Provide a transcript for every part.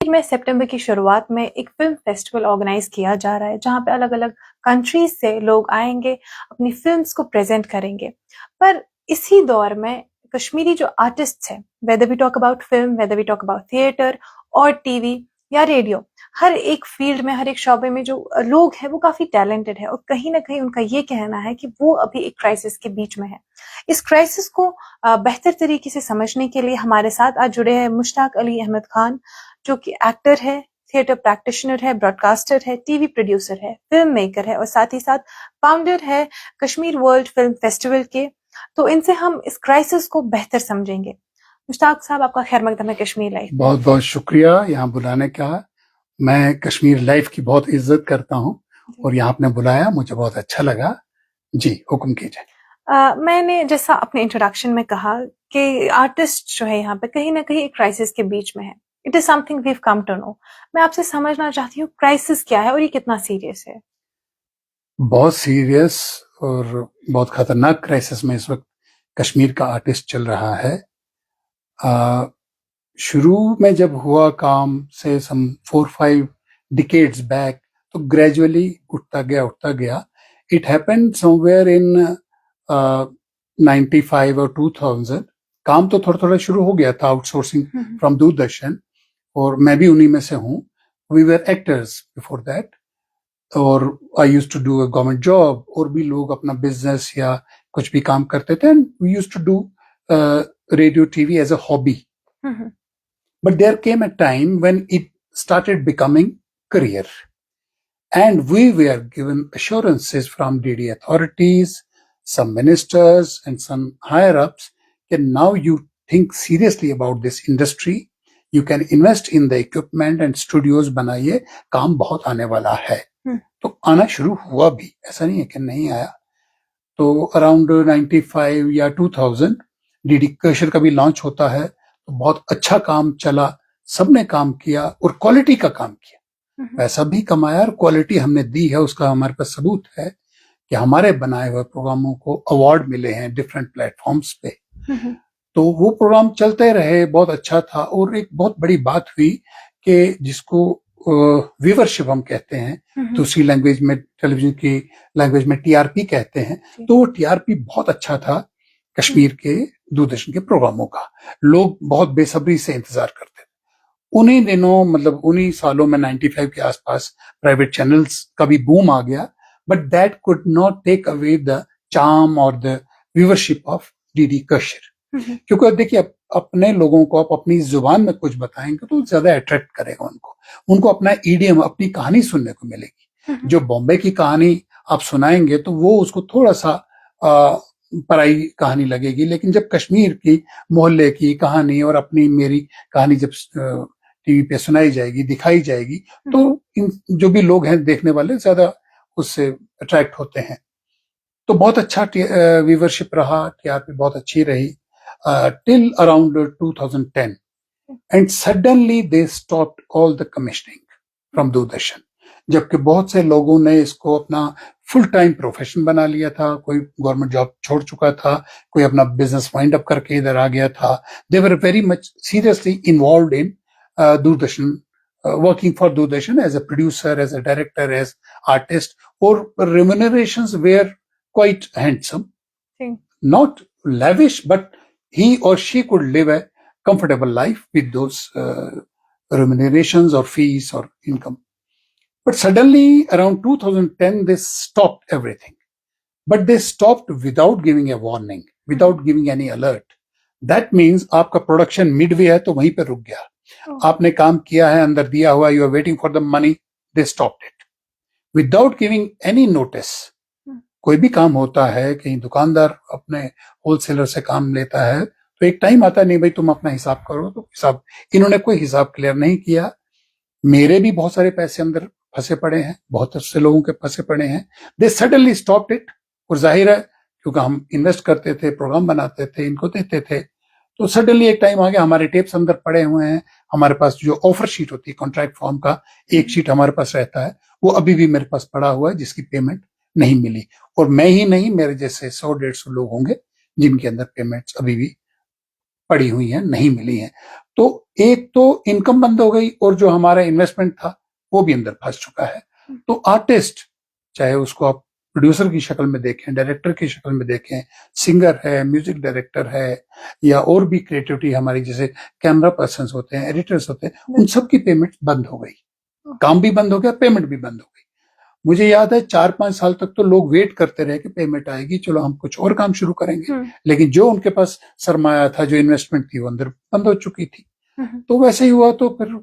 कश्मीर में सितंबर की शुरुआत में एक फिल्म फेस्टिवल ऑर्गेनाइज किया जा रहा है जहां पे अलग-अलग कंट्रीज से लोग आएंगे, अपनी फिल्म्स को प्रेजेंट करेंगे। पर इसी दौर में कश्मीरी जो आर्टिस्ट हैं, whether we talk about film, whether we talk about theatre और टीवी या रेडियो, हर एक फील्ड में, हर एक शोबे में जो लोग हैं वो काफी टैलेंटेड है और कहीं ना कहीं उनका ये कहना है कि वो अभी एक क्राइसिस के बीच में है। इस क्राइसिस को बेहतर तरीके से समझने के लिए हमारे साथ आज जुड़े हैं मुश्ताक अली अहमद खान, जो कि एक्टर है, थिएटर प्रैक्टिशनर है, ब्रॉडकास्टर है, टीवी प्रोड्यूसर है, फिल्म मेकर है और साथ ही साथ फाउंडर है कश्मीर वर्ल्ड फिल्म फेस्टिवल के। तो इनसे हम इस क्राइसिस को बेहतर समझेंगे। मुश्ताक साहब, आपका खैर मकदम है कश्मीर लाइफ। बहुत बहुत शुक्रिया यहाँ बुलाने का। मैं कश्मीर लाइफ की बहुत इज्जत करता हूँ और यहाँ आपने बुलाया, मुझे बहुत अच्छा लगा। जी, हुक्म कीजिए। मैंने जैसा अपने इंट्रोडक्शन में कहा कि आर्टिस्ट जो है यहाँ पे कहीं ना कहीं एक क्राइसिस के बीच में है। It is something we have come to know. मैं आपसे समझना चाहती हूँ क्राइसिस क्या है और ये कितना सीरियस है। बहुत सीरियस और बहुत खतरनाक क्राइसिस में इस वक्त कश्मीर का आर्टिस्ट चल रहा है। शुरू में जब हुआ काम से सम 4-5 डिकेड्स बैक, तो ग्रेजुअली उठता गया। इट हैपेंड समवेयर इन 95 और 2000। काम तो थोड़ा थोड़ा शुरू हो गया था, आउटसोर्सिंग फ्रॉम दूरदर्शन, और मैं भी उन्हीं में से हूँ। We were actors before that, और I used to do a government job, और भी लोग अपना बिजनेस या कुछ भी काम करते थे। And we used to do radio TV as a hobby. But there came a time when it started becoming career, and we were given assurances from DD authorities, some ministers and some higher ups that now you think seriously about this industry, you can invest in the equipment and studios बनाइए, काम बहुत आने वाला है। तो आना शुरू हुआ भी, ऐसा नहीं है कि नहीं आया। तो अराउंड 95 या 2000 डीडी कशर का भी लॉन्च होता है, तो बहुत अच्छा काम चला, सबने काम किया और क्वालिटी का काम किया, पैसा भी कमाया और क्वालिटी हमने दी है। उसका हमारे पास सबूत है कि हमारे बनाए हुए प्रोग्रामों को अवार्ड मिले हैं डिफरेंट प्लेटफॉर्म्स पे। तो वो प्रोग्राम चलते रहे, बहुत अच्छा था। और एक बहुत बड़ी बात हुई कि जिसको व्यूवरशिप हम कहते हैं, दूसरी लैंग्वेज में, टेलीविजन की लैंग्वेज में टीआरपी कहते हैं, तो वो टीआरपी बहुत अच्छा था कश्मीर के दूरदर्शन के प्रोग्रामों का। लोग बहुत बेसब्री से इंतजार करते थे उन्हीं दिनों, मतलब उन्हीं सालों में 95 के आसपास प्राइवेट चैनल्स का भी बूम आ गया, but that could not take away the charm और the viewership of DD Kashir. क्योंकि देखिए, अपने लोगों को आप अपनी जुबान में कुछ बताएंगे तो ज्यादा अट्रैक्ट करेगा उनको अपना ईडीएम, अपनी कहानी सुनने को मिलेगी। जो बॉम्बे की कहानी आप सुनाएंगे तो वो उसको थोड़ा सा पराई कहानी लगेगी, लेकिन जब कश्मीर की मोहल्ले की कहानी और अपनी मेरी कहानी जब टीवी पे सुनाई जाएगी, दिखाई जाएगी, तो इन जो भी लोग हैं देखने वाले, ज्यादा उससे अट्रैक्ट होते हैं। तो बहुत अच्छा व्यूवरशिप रहा, टीआरपी बहुत अच्छी रही till around 2010, and suddenly they stopped all the commissioning from Doordarshan. जबकि बहुत से लोगों ने इसको अपना फुल टाइम प्रोफेशन बना लिया था, कोई गवर्नमेंट जॉब छोड़ चुका था, कोई अपना बिजनेस वाइंड अप करके इधर आ गया था। They were very much seriously involved in Doordarshan, working for Doordarshan as a producer, as a director, as artist, or remunerations were quite handsome, not lavish, but he or she could live a comfortable life with those remunerations or fees or income. But suddenly around 2010 they stopped everything, but they stopped without giving a warning, without giving any alert. That means आपका production Midway है तो वहीं पे रुक गया। आपने काम किया है, अंदर दिया हुआ, you are waiting for the money, they stopped it without giving any notice. कोई भी काम होता है, कहीं दुकानदार अपने होलसेलर से काम लेता है तो एक टाइम आता है, नहीं भाई तुम अपना हिसाब करो, तो हिसाब, इन्होंने कोई हिसाब क्लियर नहीं किया। मेरे भी बहुत सारे पैसे अंदर फंसे पड़े हैं, बहुत से लोगों के फंसे पड़े हैं। दे सडनली स्टॉप्ड इट, और जाहिर है क्योंकि हम इन्वेस्ट करते थे, प्रोग्राम बनाते थे, इनको देते थे, तो सडनली एक टाइम आ गया, हमारे टेप्स अंदर पड़े हुए हैं। हमारे पास जो ऑफर शीट होती है कॉन्ट्रैक्ट फॉर्म का, एक शीट हमारे पास रहता है, वो अभी भी मेरे पास पड़ा हुआ है, जिसकी पेमेंट नहीं मिली। और मैं ही नहीं, मेरे जैसे 100-150 लोग होंगे जिनके अंदर पेमेंट्स अभी भी पड़ी हुई हैं, नहीं मिली हैं। तो एक तो इनकम बंद हो गई और जो हमारा इन्वेस्टमेंट था वो भी अंदर फंस चुका है। तो आर्टिस्ट, चाहे उसको आप प्रोड्यूसर की शक्ल में देखें, डायरेक्टर की शक्ल में देखें, सिंगर है, म्यूजिक डायरेक्टर है, या और भी क्रिएटिविटी हमारी जैसे कैमरा पर्सन्स होते हैं, एडिटर्स होते हैं, उन सब की पेमेंट बंद हो गई। काम भी बंद हो गया, पेमेंट भी बंद हो गई। मुझे याद है 4-5 साल तक तो लोग वेट करते रहे कि पेमेंट आएगी, चलो हम कुछ और काम शुरू करेंगे, लेकिन जो उनके पास सरमाया था, जो इन्वेस्टमेंट थी, वो अंदर बंद हो चुकी थी। तो वैसे ही हुआ, तो फिर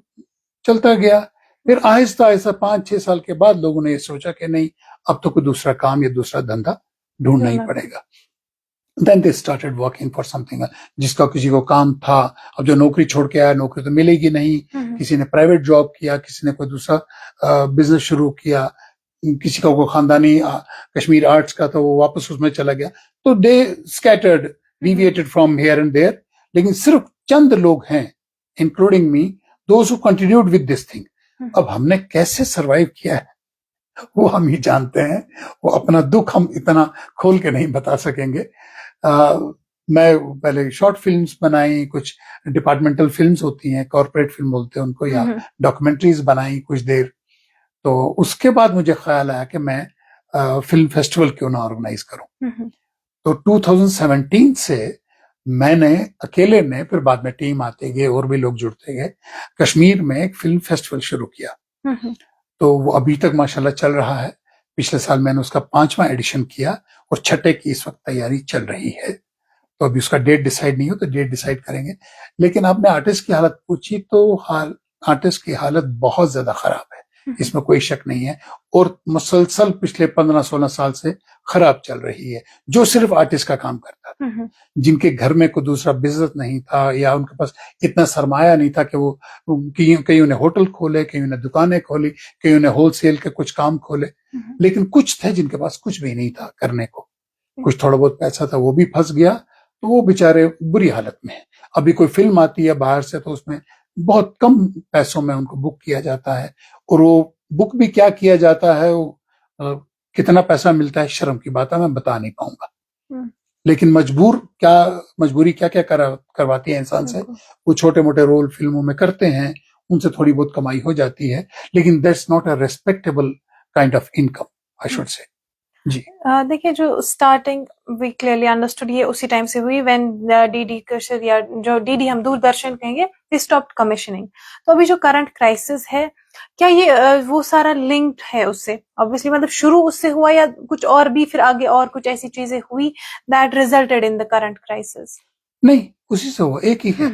चलता गया। फिर आहिस्ता आहिस्ता 5-6 साल के बाद लोगों ने ये सोचा कि नहीं, अब तो कोई दूसरा काम या दूसरा धंधा ढूंढना ही पड़ेगा। Then they started working for something. जिसका किसी को काम था, अब जो नौकरी छोड़ के आया, नौकरी तो मिलेगी नहीं, किसी ने प्राइवेट जॉब किया, किसी ने कोई दूसरा बिजनेस शुरू किया, किसी का कोई खानदानी कश्मीर आर्ट्स का था, वो वापस उसमें चला गया। तो they scattered, deviated from here and there. लेकिन सिर्फ चंद लोग हैं, including me, those who continued with this thing. अब हमने कैसे सरवाइव किया है वो हम ही जानते हैं। वो अपना दुख हम इतना खोल के नहीं बता सकेंगे। मैं पहले शॉर्ट फिल्म्स बनाई, कुछ डिपार्टमेंटल फिल्म्स होती हैं, कॉर्पोरेट फिल्म बोलते हैं उनको, या डॉक्यूमेंट्रीज बनाई कुछ देर। तो उसके बाद मुझे ख्याल आया कि मैं फिल्म फेस्टिवल क्यों ना ऑर्गेनाइज करूं। तो 2017 से मैंने अकेले ने, फिर बाद में टीम आते गए और भी लोग जुड़ते गए, कश्मीर में एक फिल्म फेस्टिवल शुरू किया। तो वो अभी तक माशाल्लाह चल रहा है। पिछले साल मैंने उसका 5वां एडिशन किया और 6ठे की इस वक्त तैयारी चल रही है। तो अभी उसका डेट डिसाइड नहीं हो, तो डेट डिसाइड करेंगे। लेकिन आपने आर्टिस्ट की हालत पूछी, तो आर्टिस्ट की हालत बहुत ज्यादा खराब है, इसमें कोई शक नहीं है। और मुसलसल पिछले 15-16 साल से खराब चल रही है। जो सिर्फ आर्टिस्ट का काम करता था, जिनके घर में कोई दूसरा बिजनेस नहीं था, या उनके पास इतना सरमाया नहीं था कि वो कहीं ने होटल खोले, कहीं ने दुकानें खोली, कहीं ने होलसेल के कुछ काम खोले, लेकिन कुछ थे जिनके पास कुछ भी नहीं था करने को। कुछ थोड़ा बहुत पैसा था, वो भी फंस गया, तो वो बेचारे बुरी हालत में है। अभी कोई फिल्म आती है बाहर से, तो उसमें बहुत कम पैसों में उनको बुक किया जाता है, और वो बुक भी क्या किया जाता है, वो कितना पैसा मिलता है, शर्म की बात है, मैं बता नहीं पाऊंगा। लेकिन मजबूरी क्या क्या करवाती है इंसान से। वो छोटे मोटे रोल फिल्मों में करते हैं, उनसे थोड़ी बहुत कमाई हो जाती है, लेकिन that's not a respectable kind of income, I should say. जी देखिए, जो स्टार्टिंग वी क्लियरली अंडरस्टूड ये उसी टाइम से हुई व्हेन डीडी कशर, या जो डीडी हम दूरदर्शन कहेंगे, दे स्टॉप्ड कमीशनिंग। तो अभी जो करंट क्राइसिस है, क्या ये वो सारा लिंक्ड है उससे? ऑब्वियसली, मतलब शुरू उससे हुआ, या कुछ और भी फिर आगे और कुछ ऐसी चीजें हुई that resulted in the current crisis? नहीं, उसी से हुआ, एक ही है,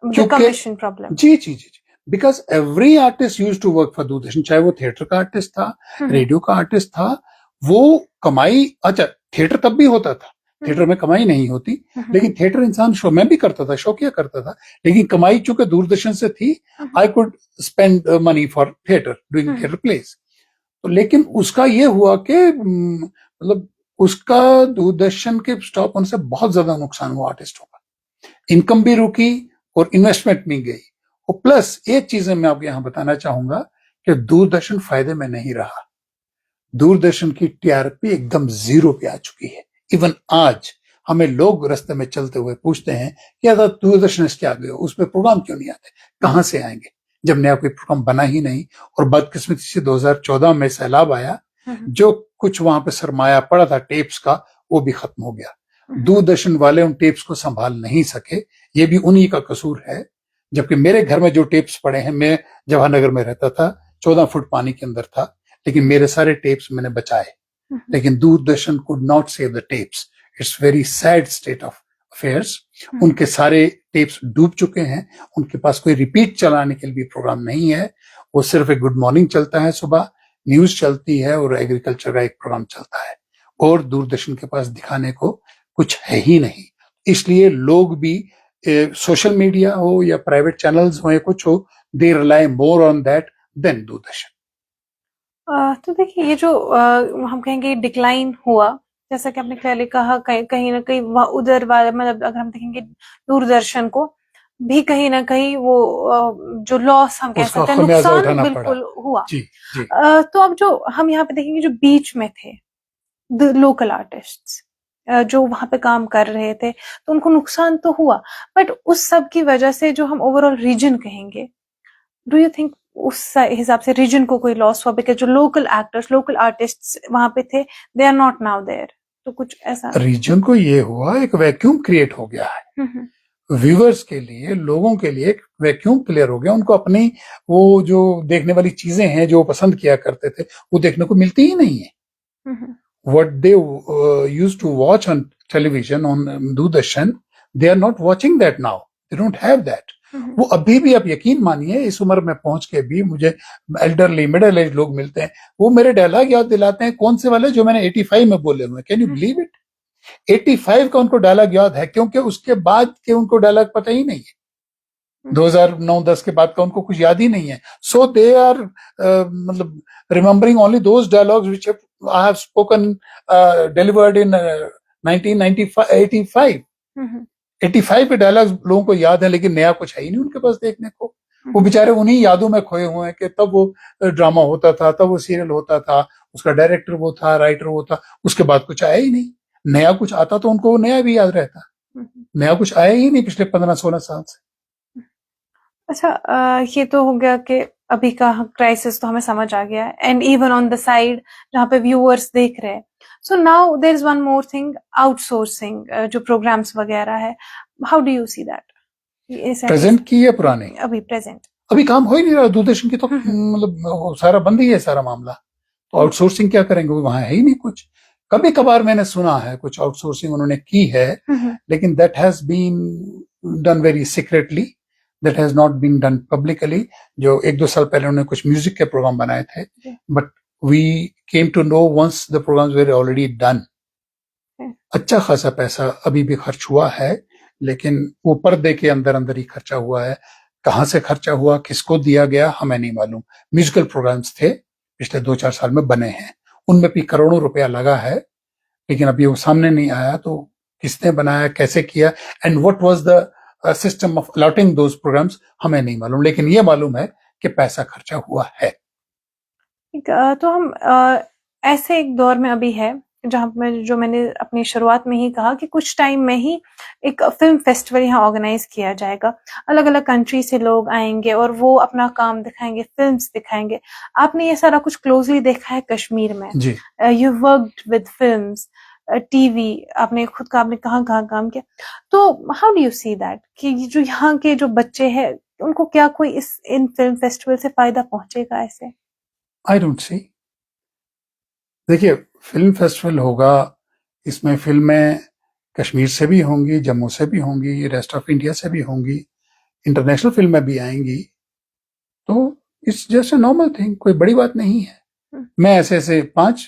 कमीशन प्रॉब्लम। जी जी जी, because every artist used to work for Doordarshan, चाहे वो थिएटर का आर्टिस्ट था, रेडियो का आर्टिस्ट था। वो कमाई, अच्छा थिएटर तब भी होता था, थिएटर में कमाई नहीं होती, लेकिन थिएटर इंसान शो में भी करता था, शौकिया करता था, लेकिन कमाई चूंकि दूरदर्शन से थी, I could spend money for theatre, doing theatre plays. तो लेकिन उसका ये हुआ कि मतलब उसका दूरदर्शन के स्टॉप होने से बहुत ज्यादा नुकसान हुआ आर्टिस्टों का, इनकम भी रुकी और इन्वेस्टमेंट भी गई। और प्लस एक चीज मैं आपको यहां बताना चाहूंगा कि दूरदर्शन फायदे में नहीं रहा। दूरदर्शन की टीआरपी एकदम 0 पे आ चुकी है। इवन आज हमें लोग रास्ते में चलते हुए पूछते हैं कि यार दूरदर्शन से क्या गए, उस पर प्रोग्राम क्यों नहीं आते, कहां से आएंगे, जब नया कोई प्रोग्राम बना ही नहीं। और बदकिस्मती से 2014 में सैलाब आया, जो कुछ वहां पे सरमाया पड़ा था टेप्स का, वो भी खत्म हो गया। दूरदर्शन वाले उन टेप्स को संभाल नहीं सके, ये भी उन्हीं का कसूर है। जबकि मेरे घर में जो टेप्स पड़े हैं, मैं जवाहरनगर में रहता था, 14 फुट पानी के अंदर था, लेकिन मेरे सारे टेप्स मैंने बचाए। लेकिन Doordarshan could not save the tapes. It's very sad state of affairs. उनके सारे टेप्स डूब चुके हैं, उनके पास कोई रिपीट चलाने के लिए प्रोग्राम नहीं है। वो सिर्फ एक गुड मॉर्निंग चलता है, सुबह न्यूज चलती है, और एग्रीकल्चर का एक प्रोग्राम चलता है, और दूरदर्शन के पास दिखाने को कुछ है ही नहीं। इसलिए लोग भी, सोशल मीडिया हो या प्राइवेट चैनल्स हो या कुछ हो, they rely more on that then Doordarshan. तो देखिए, ये जो हम कहेंगे डिक्लाइन हुआ, जैसा कि आपने क्लियरली कहा, कहीं ना कहीं उधर वाला, मतलब अगर हम देखेंगे दूरदर्शन को भी कहीं ना कहीं वो जो लॉस हम कह सकते हैं, नुकसान बिल्कुल हुआ। जी, जी। तो अब जो हम यहाँ पे देखेंगे, जो बीच में थे द लोकल आर्टिस्ट्स, जो वहां पे काम कर रहे थे, तो उनको नुकसान तो हुआ, बट उस सब की वजह से जो हम ओवरऑल रीजन कहेंगे, डू यू थिंक उस हिसाब से रीजन को कोई लॉस हुआ? बिकॉज जो लोकल एक्टर्स, लोकल आर्टिस्ट वहां पे थे, they are not now there, तो कुछ ऐसा? रीजन को ये हुआ, एक वैक्यूम क्रिएट हो गया है व्यूवर्स के लिए, लोगों के लिए एक वैक्यूम क्लियर हो गया। उनको अपनी वो जो देखने वाली चीजें हैं जो पसंद किया करते थे, वो देखने को मिलती ही नहीं है। what they used to watch on television on Doordarshan, they are not watching that now. They don't have that. वो अभी भी, आप यकीन मानिए, इस उम्र में पहुंच के भी मुझे एल्डरली मिडिल एज लोग मिलते हैं, वो मेरे डायलॉग याद दिलाते हैं, कौन से वाले जो मैंने 85 में बोले हुए। Can you believe it? 85 का उनको डायलॉग याद है, क्योंकि उसके बाद के उनको डायलॉग पता ही नहीं है। 2009-10 के बाद का उनको कुछ याद ही नहीं है। सो दे आर मतलब remembering only those dialogues which I have spoken, delivered in 1985. 85 के डायलॉग्स लोगों को याद है, लेकिन नया कुछ है ही नहीं उनके पास देखने को। वो बेचारे उन्हीं यादों में खोए हुए हैं कि तब वो ड्रामा होता था, तब वो सीरियल होता था, उसका डायरेक्टर वो था, राइटर वो था, उसके बाद कुछ आया ही नहीं। नया कुछ आता तो उनको नया भी याद रहता, नया कुछ आया ही नहीं पिछले 15-16 साल से। अच्छा, ये तो हो गया कि अभी का क्राइसिस तो हमें समझ आ गया है, and even on the side जहाँ पे व्यूअर्स देख रहे हैं। So now there is one more thing, outsourcing, जो प्रोग्राम्स वगैरह है, how do you see that? Present की या पुरानी? अभी प्रेजेंट। अभी काम हो ही नहीं रहा दूरदर्शन की, तो मतलब सारा बंद ही है सारा मामला। तो आउटसोर्सिंग क्या करेंगे, वहां है ही नहीं कुछ। कभी कभार मैंने सुना है कुछ आउटसोर्सिंग उन्होंने की है, लेकिन that has been done very secretly, that has not been done publicly। जो 1-2 साल पहले उन्होंने कुछ म्यूजिक के प्रोग्राम बनाए थे, but we came to know once the programs were already done। अच्छा खासा पैसा अभी भी खर्च हुआ है, लेकिन वो पर्दे के अंदर अंदर ही खर्चा हुआ है। कहाँ से खर्चा हुआ, किसको दिया गया, हमें नहीं मालूम। म्यूजिकल प्रोग्राम्स थे, पिछले 2-4 साल में बने हैं, उनमें भी करोड़ों रुपया लगा है, लेकिन अभी वो सामने नहीं आया। तो किसने बनाया, कैसे किया, and what was the system of allotting those programmes, हमें नहीं मालूम, लेकिन ये मालूम है कि पैसा खर्चा हुआ है। तो हम ऐसे एक दौर में अभी है जहाँ में, जो मैंने अपनी शुरुआत में ही कहा कि कुछ टाइम में ही एक फिल्म फेस्टिवल यहाँ ऑर्गेनाइज किया जाएगा। अलग अलग कंट्री से लोग आएंगे और वो अपना काम दिखाएंगे, फिल्म्स दिखाएंगे। आपने ये सारा कुछ क्लोजली देखा है कश्मीर में? जी। You worked with films, TV, आपने खुद का, आपने कहाँ कहाँ काम किया। तो how do you see that कि जो यहाँ के जो बच्चे हैं, उनको क्या कोई इन फिल्म फेस्टिवल से फायदा पहुंचेगा ऐसे? I don't see. देखिए, फिल्म फेस्टिवल होगा, इसमें फिल्में कश्मीर से भी होंगी, जम्मू से भी होंगी, रेस्ट ऑफ इंडिया से भी होंगी, इंटरनेशनल फिल्में भी आएंगी। तो it's just a normal thing, कोई बड़ी बात नहीं है। मैं ऐसे 5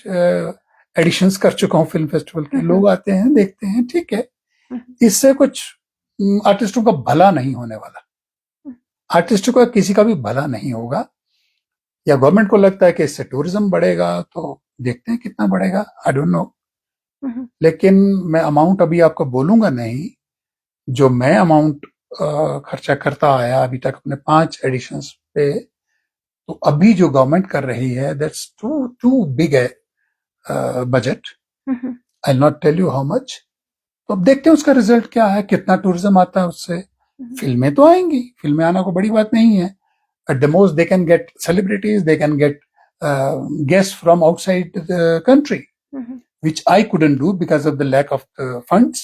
एडिशंस कर चुका हूँ फिल्म फेस्टिवल के। लोग आते हैं, देखते हैं, ठीक है। इससे कुछ आर्टिस्टों का भला नहीं होने वाला, आर्टिस्टों का किसी का भी भला नहीं होगा। या गवर्नमेंट को लगता है कि इससे टूरिज्म बढ़ेगा, तो देखते हैं कितना बढ़ेगा, आई डोंट नो। लेकिन मैं अमाउंट अभी आपको बोलूंगा नहीं। जो मैं अमाउंट खर्चा करता आया अभी तक अपने 5 एडिशंस पे, तो अभी जो गवर्नमेंट कर रही है, दैट्स टू बिग है budget. I will not tell you how much. तो अब देखते हैं उसका रिजल्ट क्या है, कितना टूरिज्म आता है उससे। फिल्में तो आएंगी, फिल्में आना कोई बड़ी बात नहीं है। At the most, they can get celebrities, they can get guests from outside the country, which I couldn't do because of the lack of funds।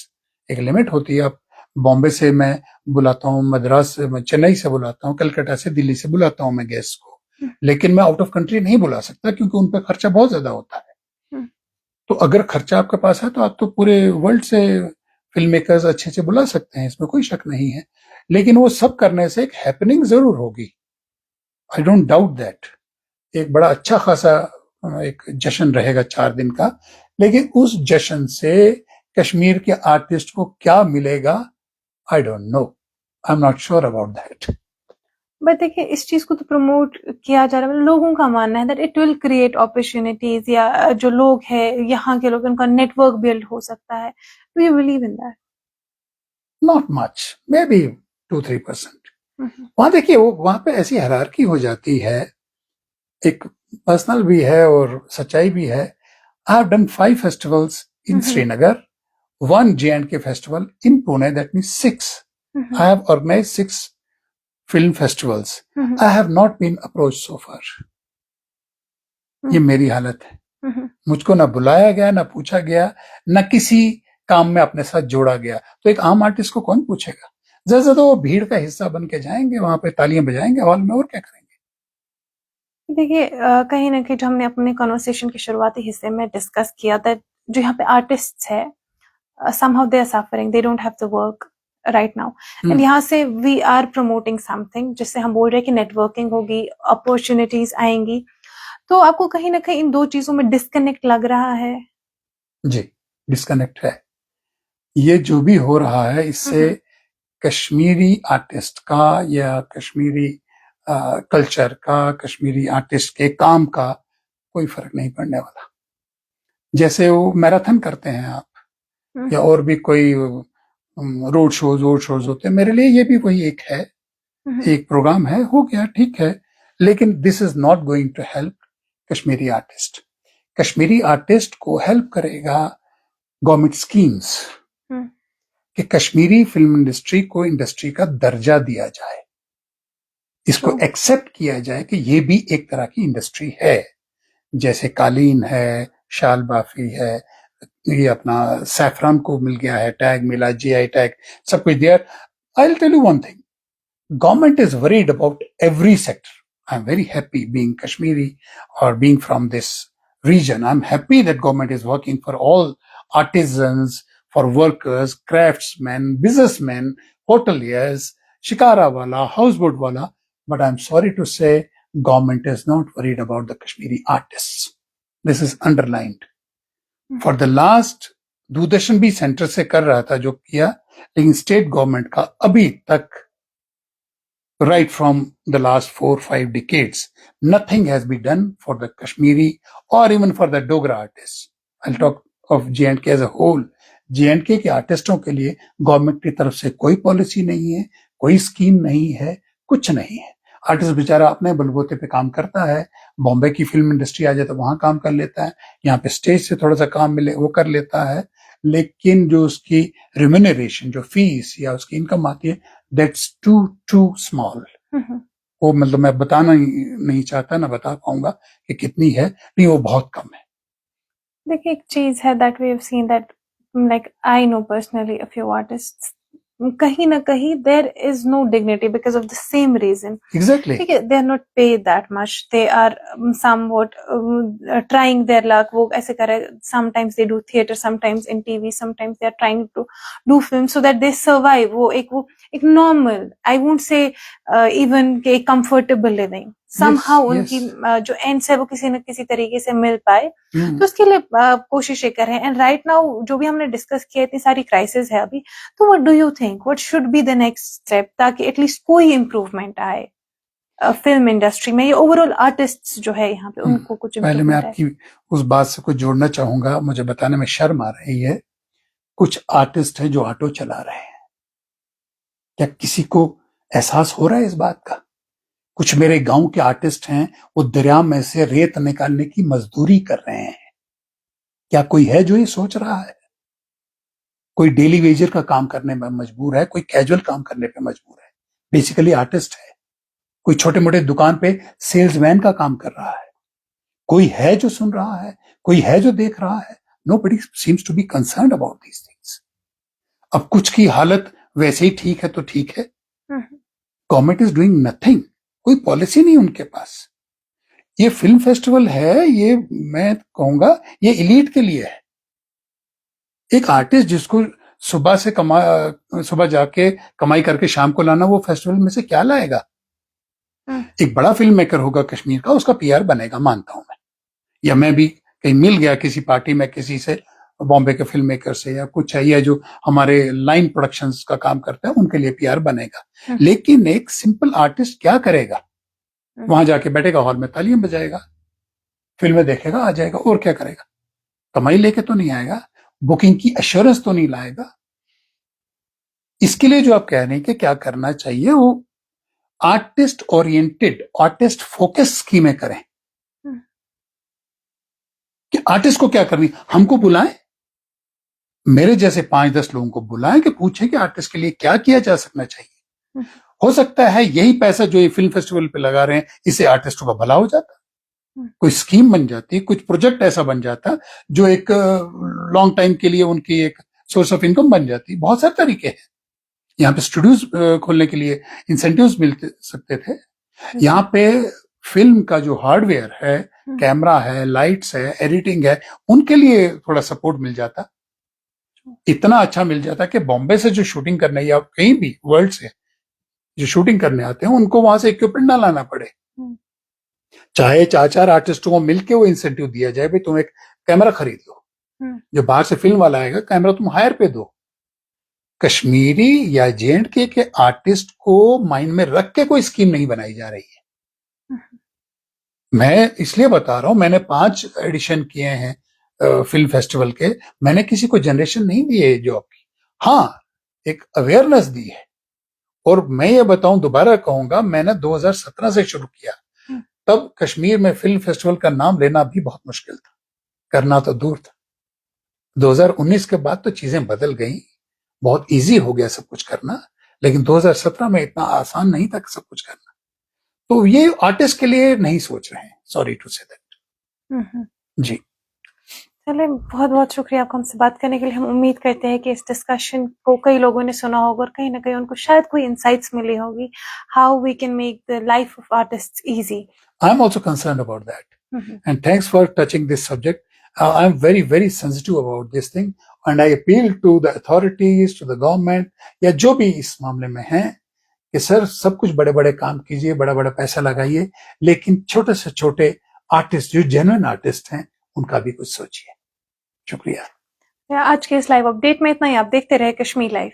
एक लिमिट होती है। अब बॉम्बे से मैं बुलाता हूँ, मद्रास से, मैं चेन्नई से बुलाता हूँ, कलकत्ता से, दिल्ली से बुलाता हूँ मैं गेस्ट को, लेकिन मैं आउट ऑफ कंट्री नहीं बुला सकता, क्योंकि उन पर खर्चा बहुत ज्यादा होता है। तो अगर खर्चा आपके पास है, तो आप तो पूरे वर्ल्ड से फिल्म मेकर्स अच्छे से बुला सकते हैं, इसमें कोई शक नहीं है। लेकिन वो सब करने से एक हैपनिंग जरूर होगी, आई डोंट डाउट दैट। एक बड़ा अच्छा खासा एक जश्न रहेगा 4 दिन का, लेकिन उस जश्न से कश्मीर के आर्टिस्ट को क्या मिलेगा, I don't know, I am not sure about that. But देखिए, इस चीज को तो प्रमोट किया जा रहा है, लोगों का मानना है that it will create opportunities, या जो लोग हैं यहाँ के लोग, उनका नेटवर्क बिल्ड हो सकता है। Do you believe in that? Not much, may be 2-3%। वहां देखिए, वो वहां पे ऐसी हायरार्की हो जाती है, एक पर्सनल भी है और सच्चाई भी है। I have done 5 festivals in Srinagar, one J&K festival in Pune, that means 6. I have organized 6 film festivals. I have not been approached so far. ये मेरी हालत है. मुझको ना बुलाया गया, ना पूछा गया, ना किसी काम में अपने साथ जोड़ा गया. तो एक आम आर्टिस्ट को कौन पूछेगा? ज्यादा से वो भीड़ का हिस्सा बन के जाएंगे, वहां पे तालियां बजाएंगे हॉल में, और क्या करेंगे? देखिए कहीं ना कहीं जो हमने अपने कॉन्वर्सेशन के शुरुआती हिस्से में डिस्कस किया था, जो यहाँ पे आर्टिस्ट है, somehow they are suffering, they don't have the work right now, and यहाँ से we are promoting something जिससे हम बोल रहे हैं कि नेटवर्किंग होगी, अपॉर्चुनिटीज आएंगी. तो आपको कहीं ना कहीं इन दो चीजों में डिस्कनेक्ट लग रहा है? जी, डिस्कनेक्ट है. ये जो भी हो रहा है, इससे कश्मीरी आर्टिस्ट का या कश्मीरी कल्चर का, कश्मीरी आर्टिस्ट के काम का कोई फर्क नहीं पड़ने वाला. जैसे वो मैराथन करते हैं आप, या और भी कोई रोड शोज होते हैं, मेरे लिए ये भी वही एक है, एक प्रोग्राम है, हो गया, ठीक है. लेकिन this is not going to help Kashmiri artist. Kashmiri artist को हेल्प करेगा गवर्नमेंट स्कीम्स, कि कश्मीरी फिल्म इंडस्ट्री को इंडस्ट्री का दर्जा दिया जाए, इसको एक्सेप्ट किया जाए कि ये भी एक तरह की इंडस्ट्री है. जैसे कालीन है, शाल बाफी है, ये अपना सैफरान को मिल गया है टैग, मिला जीआई टैग, सब कुछ दिया. I will tell you one thing, government is worried about every sector. I am very happy being Kashmiri or being from this region. I'm happy that government is working for all artisans, for workers, craftsmen, businessmen, hoteliers, shikara wala, houseboat wala. But I'm sorry to say, government is not worried about the Kashmiri artists. This is underlined. For the last, Doordarshan भी centre से कर रहा था जो किया, लेकिन state government का अभी तक, right from the last 4-5 decades, nothing has been done for the Kashmiri or even for the Dogra artists. I'll talk of J&K as a whole. J&K के आर्टिस्टों के लिए गवर्नमेंट की तरफ से कोई पॉलिसी नहीं है, कोई स्कीम नहीं है, कुछ नहीं है. आर्टिस्ट बेचारा अपने बलबूते पे काम करता है. बॉम्बे की फिल्म इंडस्ट्री आ जाए तो वहां काम कर लेता है, यहाँ पे स्टेज से थोड़ा सा काम मिले वो कर लेता है, लेकिन जो उसकी रिम्यूनरेशन, जो फीस या उसकी इनकम आती है, दैट्स टू स्मॉल. वो मतलब मैं बताना नहीं चाहता, ना बता पाऊंगा कि कितनी है, नहीं वो बहुत कम है. देखिए एक चीज है that we have seen that, like I know personally a few artists, कहीं ना कहीं there is no dignity because of the same reason. Exactly. ठीक है, they are not paid that much, they are somewhat trying their luck. वो ऐसे कर रहे, sometimes they do theater, sometimes in TV, sometimes they are trying to do film so that they survive. वो एक normal, I won't say even कि एक comfortable living, somehow उनकी जो ends है वो किसी न किसी तरीके से मिल पाए. तो उसके लिए कोशिशें कर रहे हैं. एंड राइट नाउ जो भी हमने डिस्कस किया, इतनी सारी क्राइसिस है अभी, तो what do you think, what should be the next step, ताकि एटलीस्ट कोई इम्प्रूवमेंट आए फिल्म इंडस्ट्री में, ये ओवरऑल आर्टिस्ट जो है यहाँ पे उनको कुछ पहले मैं आपकी उस बात से कुछ जोड़ना चाहूंगा, मुझे बताने में शर्म आ रही है. कुछ आर्टिस्ट है जो ऑटो चला रहे हैं, क्या किसी को एहसास हो रहा है इस बात का? कुछ मेरे गांव के आर्टिस्ट हैं, वो दरिया में से रेत निकालने की मजदूरी कर रहे हैं. क्या कोई है जो ये सोच रहा है? कोई डेली वेजर का काम करने में मजबूर है, कोई कैजुअल काम करने पे मजबूर है, बेसिकली आर्टिस्ट है. कोई छोटे मोटे दुकान पे सेल्समैन का काम कर रहा है. कोई है जो सुन रहा है, कोई है जो देख रहा है? Nobody seems to be concerned about these things. अब कुछ की हालत वैसे ही ठीक है तो ठीक है. गवर्नमेंट इज डूइंग नथिंग, कोई पॉलिसी नहीं उनके पास. ये फिल्म फेस्टिवल है, ये मैं कहूंगा ये एलीट के लिए है. एक आर्टिस्ट जिसको सुबह जाके कमाई करके शाम को लाना, वो फेस्टिवल में से क्या लाएगा? एक बड़ा फिल्म मेकर होगा कश्मीर का, उसका पीआर बनेगा, मानता हूं मैं. या मैं भी कहीं मिल गया किसी पार्टी में किसी से, बॉम्बे के फिल्म मेकर से या कुछ है, या जो हमारे लाइन प्रोडक्शंस का काम करते हैं, उनके लिए पीआर बनेगा. लेकिन एक सिंपल आर्टिस्ट क्या करेगा? वहां जाके बैठेगा, हॉल में तालियां बजाएगा, फिल्में देखेगा, आ जाएगा, और क्या करेगा? कमाई लेके तो नहीं आएगा, बुकिंग की एश्योरेंस तो नहीं लाएगा. इसके लिए जो आप कह रहे हैं कि क्या करना चाहिए, वो आर्टिस्ट ओरिएंटेड, आर्टिस्ट फोकस स्कीमें करें. कि आर्टिस्ट को क्या करनी, हमको बुलाएं, मेरे जैसे 5-10 लोगों को बुलाएं कि पूछें कि आर्टिस्ट के लिए क्या किया जा सकना चाहिए। हो सकता है यही पैसा जो ये फिल्म फेस्टिवल पे लगा रहे हैं, इससे आर्टिस्टों का भला हो जाता, कोई स्कीम बन जाती, कुछ प्रोजेक्ट ऐसा बन जाता जो एक लॉन्ग टाइम के लिए उनकी एक सोर्स ऑफ इनकम बन जाती। बहुत सारे तरीके हैं। यहाँ पे स्टूडियोज खोलने के लिए इंसेंटिव्स मिल सकते थे। यहाँ पे फिल्म का जो हार्डवेयर है, कैमरा है, लाइट्स है, एडिटिंग है, उनके लिए थोड़ा सपोर्ट मिल जाता। इतना अच्छा मिल जाता कि बॉम्बे से जो शूटिंग करने या कहीं भी वर्ल्ड से जो शूटिंग करने आते हैं उनको वहां से इक्विपमेंट ना लाना पड़े। चाहे 4-4 आर्टिस्टों को मिलके वो इंसेंटिव दिया जाए, भाई तुम एक कैमरा खरीद लो, जो बाहर से फिल्म वाला आएगा कैमरा तुम हायर पे दो। कश्मीरी या J&K के आर्टिस्ट को माइंड में रख के कोई स्कीम नहीं बनाई जा रही है। मैं इसलिए बता रहा हूं, मैंने 5 एडिशन किए हैं फिल्म फेस्टिवल के, मैंने किसी को जनरेशन नहीं दी है जॉब की, हाँ एक अवेयरनेस दी है। और मैं ये बताऊं, दोबारा कहूंगा, मैंने 2017 से शुरू किया, तब कश्मीर में फिल्म फेस्टिवल का नाम लेना भी बहुत मुश्किल था, करना तो दूर था। 2019 के बाद तो चीजें बदल गई, बहुत इजी हो गया सब कुछ करना, लेकिन 2017 में इतना आसान नहीं था सब कुछ करना। तो ये आर्टिस्ट के लिए नहीं सोच रहे हैं, सॉरी टू से दैट। जी चलिए, बहुत बहुत शुक्रिया आपको हमसे बात करने के लिए। हम उम्मीद करते हैं कि इस डिस्कशन को कई लोगों ने सुना होगा और कहीं ना कहीं उनको शायद कोई इंसाइट्स मिली होगी, how we can make the life of artist easy. I am also concern about that and thanks for touching this subject. I am very very sensitive about this thing and I appeal to the authorities, to the government, या जो भी इस मामले में है, कि sir सब कुछ बड़े बड़े काम कीजिए, बड़ा बड़ा पैसा लगाइए, लेकिन छोटे से छोटे आर्टिस्ट जो जेन्युइन आर्टिस्ट हैं उनका भी कुछ सोचिए। शुक्रिया। आज के इस लाइव अपडेट में इतना ही। आप देखते रहे कश्मीर लाइव।